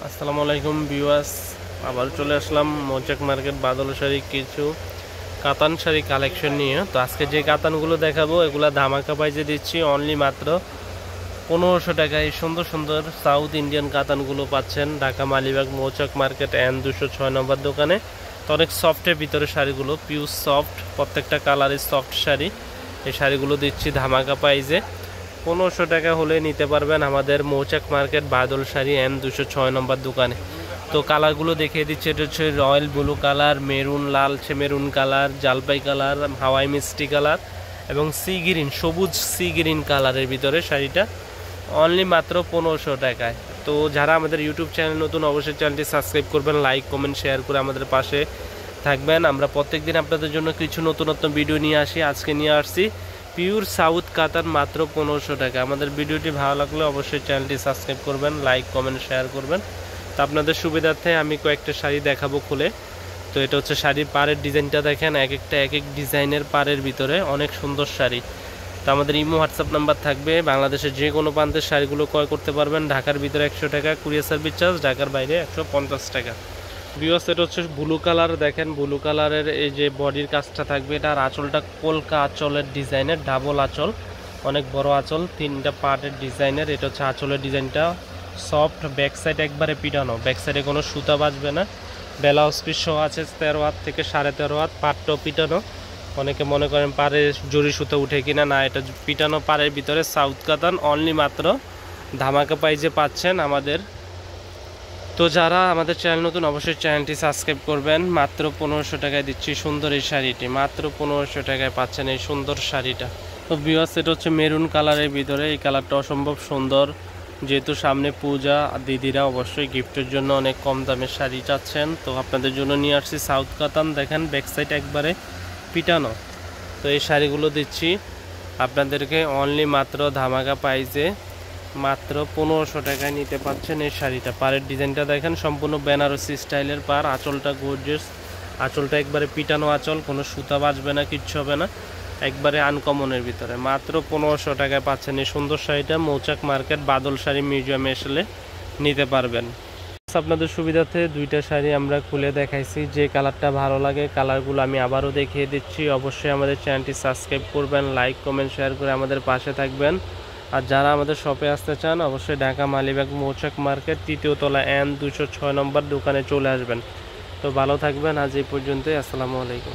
আসসালামু আলাইকুম ভিউয়ার্স, আবার চলে আসলাম মৌচাক মার্কেট বাদল শাড়ি কিছু কাতান শাড়ি কালেকশন নিয়ে। তো আজকে যে কাতানগুলো দেখাবো এগুলো ধামাকা প্রাইসে দিচ্ছি অনলি মাত্র 1500 টাকায়। সুন্দর সুন্দর সাউথ ইন্ডিয়ান কাতানগুলো পাচ্ছেন ঢাকা মালিবাগ মৌচাক মার্কেট N206 নম্বর দোকানে। তো অনেক সফটের ভিতরে শাড়িগুলো, পিওর সফট, প্রত্যেকটা কালারের সফট শাড়ি। এই শাড়িগুলো দিচ্ছি ধামাকা প্রাইসে 1500 টাকা হলে নিতে পারবেন আমাদের মৌচাক মার্কেট বাদল শাড়ি N206 নম্বর দোকানে। তো কালারগুলো দেখিয়ে দিচ্ছে, এটা হচ্ছে রয়্যাল ব্লু কালার, মেরুন, লালচে মেরুন কালার, জালপাই কালার, হাওয়াই মিষ্টি কালার এবং সি গ্রিন, সবুজ সি গ্রিন কালারের ভিতরে শাড়িটা অনলি মাত্র 1500 টাকায়। তো যারা আমাদের ইউটিউব চ্যানেল নতুন, অবশ্যই চ্যানেলটি সাবস্ক্রাইব করবেন, লাইক কমেন্ট শেয়ার করে আমাদের পাশে থাকবেন। আমরা প্রত্যেকদিন আপনাদের জন্য কিছু নতুন ভিডিও নিয়ে আসি। আজকে নিয়ে আসছি পিওর সাউথ কাতান মাত্র 1500 টাকা। আমাদের ভিডিওটি ভালো লাগলে অবশ্যই চ্যানেলটি সাবস্ক্রাইব করবেন, লাইক কমেন্ট শেয়ার করবেন। তো আপনাদের সুবিধার্থে আমি কয়েকটা শাড়ি দেখাবো খুলে। তো এটা হচ্ছে শাড়ির পাড়ের ডিজাইনটা দেখেন, এক একটা এক এক ডিজাইনের পাড়ের ভিতরে অনেক সুন্দর শাড়ি। তো আমাদের ইমো হোয়াটসঅ্যাপ নাম্বার থাকবে, বাংলাদেশের যে কোনো প্রান্তের শাড়িগুলো ক্রয় করতে পারবেন। ঢাকার ভিতরে 100 টাকা কুরিয়ার সার্ভিস চার্জ, ঢাকার বাইরে 150 টাকা। ভিউয়ার্স, এটা হচ্ছে ব্লু কালার, দেখেন ব্লু কালারের এই যে বডির কাজটা থাকবে, এটা আর আঁচলটা কলকা আঁচলের ডিজাইনের, ডাবল আঁচল, অনেক বড় আঁচল, 3টা পার্টের ডিজাইনের। এটা হচ্ছে আঁচলের ডিজাইনটা সফট, ব্যাক সাইড একবারে পিটানো, ব্যাক সাইডে কোনো সুতা বাজবে না। ব্লাউজ পিস সহ আছে 13 হাত থেকে 13.5 হাত, পাটটাও পিটানো। অনেকে মনে করেন পাড়ে জরি সুতা উঠে কিনা, না, এটা পিটানো পাড়ের ভিতরে সাউথ কাতান অনলি মাত্র ধামাকা প্রাইসে পাচ্ছেন আমাদের। তো যারা আমাদের চ্যানেল নতুন, অবশ্যই চ্যানেলটি সাবস্ক্রাইব করবেন। মাত্র 1500 টাকায় দিচ্ছি সুন্দর এই শাড়িটি, মাত্র 1500 টাকায় পাচ্ছেন এই সুন্দর শাড়িটা। তো ভিউয়ার্স, এটা হচ্ছে মেরুন কালারের ভিতরে, এই কালারটা অসম্ভব সুন্দর। যেহেতু সামনে পূজা, দিদিরা অবশ্যই গিফটের জন্য অনেক কম দামের শাড়ি চাচ্ছেন, তো আপনাদের জন্য নিয়ে আসছি সাউথ কাতান। দেখেন ব্যাক সাইড একবারে পিটানো। তো এই শাড়িগুলো দিচ্ছি আপনাদেরকে অনলি মাত্র ধামাকা প্রাইসে, মাত্র 1500 টাকায় নিতে পারছেন এই শাড়িটা। পাড়ের ডিজাইনটা দেখেন, সম্পূর্ণ বেনারসি স্টাইলের পাড়, আঁচলটা গর্জিয়াস, আঁচলটা একবারে পিটানো আঁচল, কোনো সুতা বাজবে না, কিচ্ছু হবে না, একবারে আনকমনের ভিতরে। মাত্র 1500 টাকায় পাচ্ছেন এই সুন্দর শাড়িটা। মৌচাক মার্কেট বাদল শাড়ি মিউজিয়ামে এসে নিতে পারবেন। আপনাদের সুবিধার্থে 2টা শাড়ি আমরা খুলে দেখাইছি, যে কালারটা ভালো লাগে কালারগুলো আমি আবারও দেখিয়ে দিচ্ছি। অবশ্যই আমাদের চ্যানেলটি সাবস্ক্রাইব করবেন, লাইক কমেন্ট শেয়ার করে আমাদের পাশে থাকবেন। আর যারা আমাদের শপে আসতে চান, অবশ্যই ঢাকা মালিবাগ মৌচাক মার্কেট 3য় তলা N206 নম্বর দোকানে চলে আসবেন। তো ভালো থাকবেন, আজ এই পর্যন্তই। আসসালামু আলাইকুম।